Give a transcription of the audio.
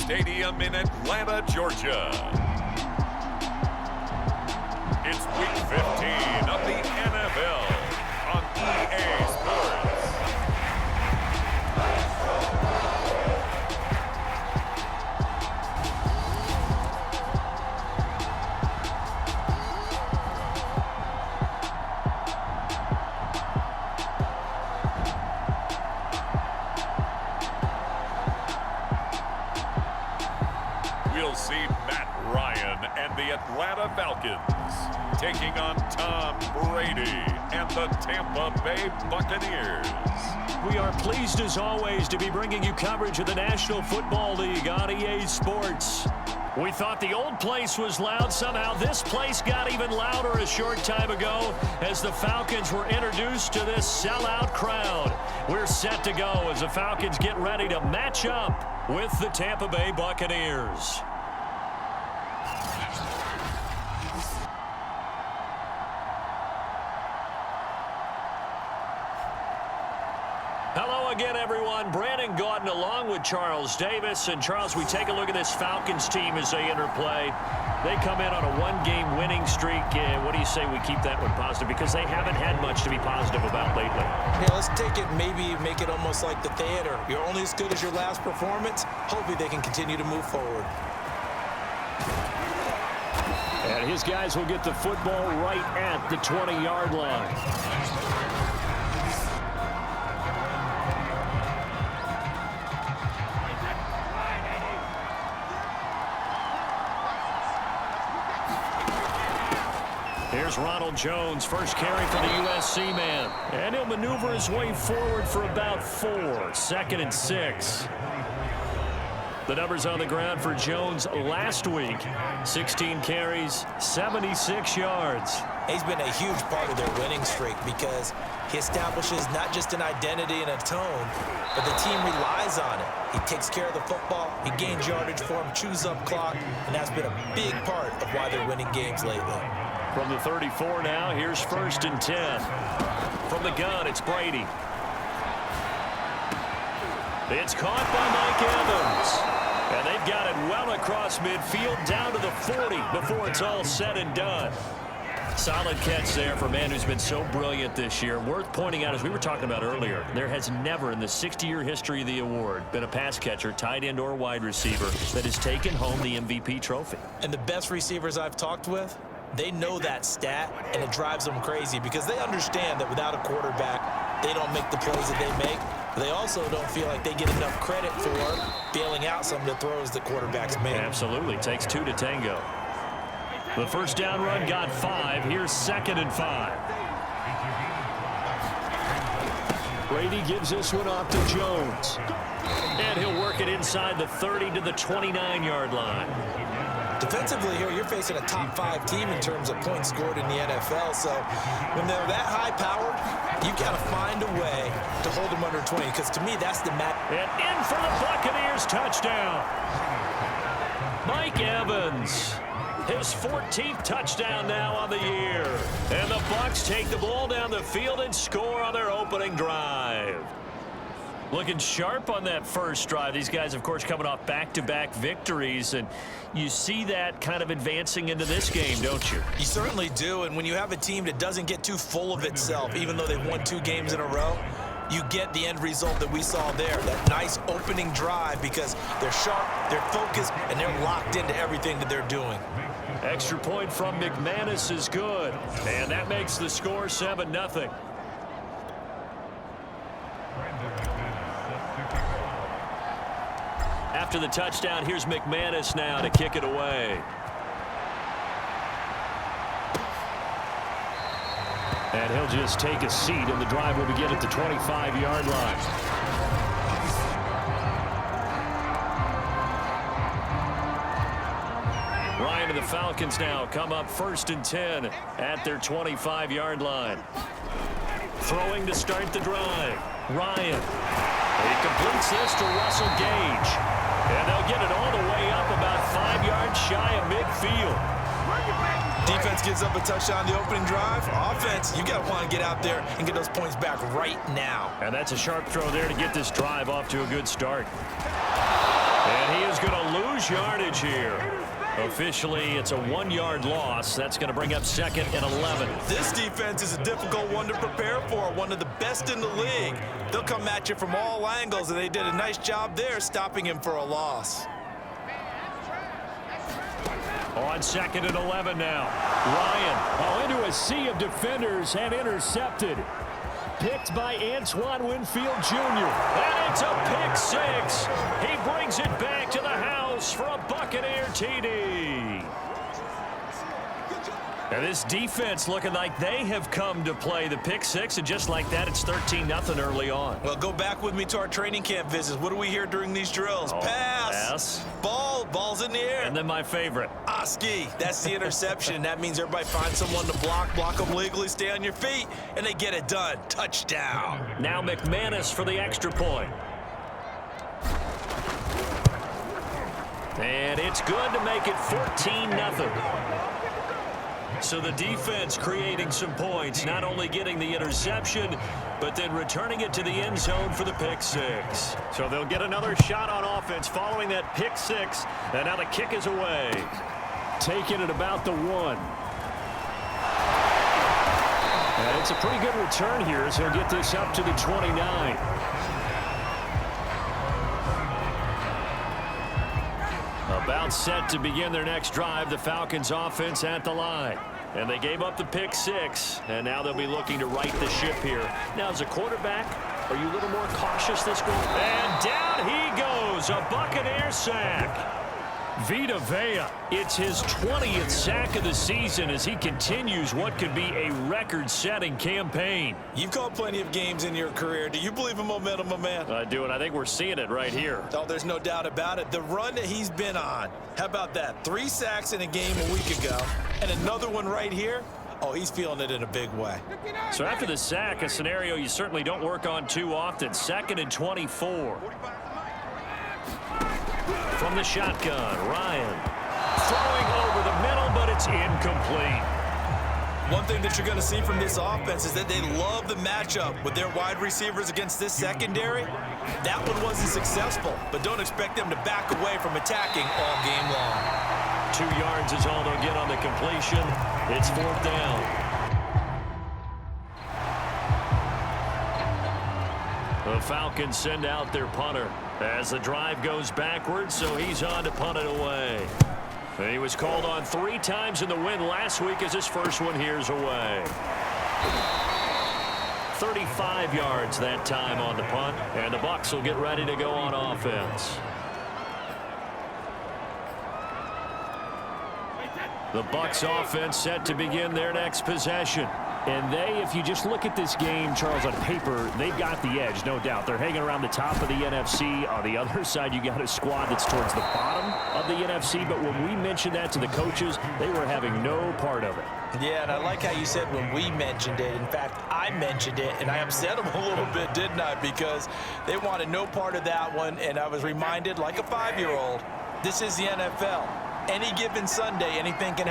Stadium in Atlanta, Georgia. It's Week 15 of the NFL on EA Sports. We'll see Matt Ryan and the Atlanta Falcons taking on Tom Brady and the Tampa Bay Buccaneers. We are pleased as always to be bringing you coverage of the National Football League on EA Sports. We thought the old place was loud. Somehow this place got even louder a short time ago as the Falcons were introduced to this sellout crowd. We're set to go as the Falcons get ready to match up with the Tampa Bay Buccaneers. Hello again, everyone. Brandon Gaudin along with Charles Davis. And, Charles, we take a look at this Falcons team as they interplay. They come in on a one-game winning streak. What do you say we keep that one positive? Because they haven't had much to be positive about lately. Yeah, let's take it, maybe make it almost like the theater. You're only as good as your last performance. Hopefully they can continue to move forward. And his guys will get the football right at the 20-yard line. Here's Ronald Jones, first carry for the USC man. And he'll maneuver his way forward for about 4. 2nd and 6. The numbers on the ground for Jones last week. 16 carries, 76 yards. He's been a huge part of their winning streak because he establishes not just an identity and a tone, but the team relies on it. He takes care of the football, he gains yardage for him, chews up clock, and that's been a big part of why they're winning games lately. From the 34 now, here's 1st and 10. From the gun, it's Brady. It's caught by Mike Evans. And they've got it well across midfield, down to the 40 before it's all said and done. Solid catch there for a man who's been so brilliant this year. Worth pointing out, as we were talking about earlier, there has never in the 60-year history of the award been a pass catcher, tight end, or wide receiver that has taken home the MVP trophy. And the best receivers I've talked with, they know that stat, and it drives them crazy because they understand that without a quarterback, they don't make the plays that they make. But they also don't feel like they get enough credit for bailing out some of the throws that quarterbacks make. Absolutely. Takes 2 to tango. The first down run got 5. Here's 2nd and 5. Brady gives this one off to Jones. And he'll work it inside the 30 to the 29-yard line. Defensively here, you're facing a top-5 team in terms of points scored in the NFL. So when they're that high power, you've got to find a way to hold them under 20. Because to me, that's the match. And in for the Buccaneers touchdown. Mike Evans. His 14th touchdown now on the year. And the Bucs take the ball down the field and score on their opening drive. Looking sharp on that first drive. These guys, of course, coming off back-to-back victories, and you see that kind of advancing into this game, don't you? You certainly do, and when you have a team that doesn't get too full of itself, even though they've won 2 games in a row, you get the end result that we saw there, that nice opening drive because they're sharp, they're focused, and they're locked into everything that they're doing. Extra point from McManus is good, and that makes the score 7-0. After the touchdown, here's McManus now to kick it away. And he'll just take a seat, and the drive will begin at the 25-yard line. Ryan and the Falcons now come up 1st and 10 at their 25-yard line. Throwing to start the drive. Ryan. He completes this to Russell Gage. And they'll get it all the way up about 5 yards shy of midfield. Defense gives up a touchdown on the opening drive. Offense, you got to want to get out there and get those points back right now. And that's a sharp throw there to get this drive off to a good start. And he is going to lose lose yardage here. Officially, it's a 1-yard loss. That's going to bring up 2nd and 11. This defense is a difficult one to prepare for, one of the best in the league. They'll come at you from all angles, and they did a nice job there stopping him for a loss. On 2nd and 11 now. Ryan into a sea of defenders and intercepted. Picked by Antoine Winfield Jr. And it's a pick 6. He brings it back to the house for a Buccaneer TD. And this defense looking like they have come to play the pick 6, and just like that, it's 13-0 early on. Well, go back with me to our training camp visits. What do we hear during these drills? Pass. Ball's in the air. And then my favorite. Oski. That's the interception. That means everybody finds someone to block them legally, stay on your feet, and they get it done. Touchdown. Now McManus for the extra point. And it's good to make it 14-0. So the defense creating some points, not only getting the interception, but then returning it to the end zone for the pick 6. So they'll get another shot on offense following that pick 6, and now the kick is away. Taking it about the 1. And it's a pretty good return here as he'll get this up to the 29. About set to begin their next drive, the Falcons offense at the line. And they gave up the pick 6, and now they'll be looking to right the ship here. Now, as a quarterback, are you a little more cautious this week? And down he goes, a Buccaneer sack. Vita Vea, it's his 20th sack of the season as he continues what could be a record-setting campaign. You've called plenty of games in your career. Do you believe in momentum, my man? I do, and I think we're seeing it right here. Oh, there's no doubt about it. The run that he's been on, how about that? 3 sacks in a game a week ago, and another one right here. Oh, he's feeling it in a big way. So after the sack, a scenario you certainly don't work on too often. 2nd and 24. From the shotgun, Ryan throwing over the middle, but it's incomplete. One thing that you're going to see from this offense is that they love the matchup with their wide receivers against this secondary. That one wasn't successful, but don't expect them to back away from attacking all game long. 2 yards is all they'll get on the completion. It's 4th down. The Falcons send out their punter as the drive goes backwards, so he's on to punt it away. And he was called on 3 times in the win last week as his first one here's away. 35 yards that time on the punt, and the Bucs will get ready to go on offense. The Bucs offense set to begin their next possession. And they, if you just look at this game, Charles, on paper, they've got the edge, no doubt. They're hanging around the top of the NFC. On the other side, you got a squad that's towards the bottom of the NFC. But when we mentioned that to the coaches, they were having no part of it. Yeah, and I like how you said when we mentioned it. In fact, I mentioned it, and I upset them a little bit, didn't I? Because they wanted no part of that one, and I was reminded, like a 5-year-old, this is the NFL. Any given Sunday, anything can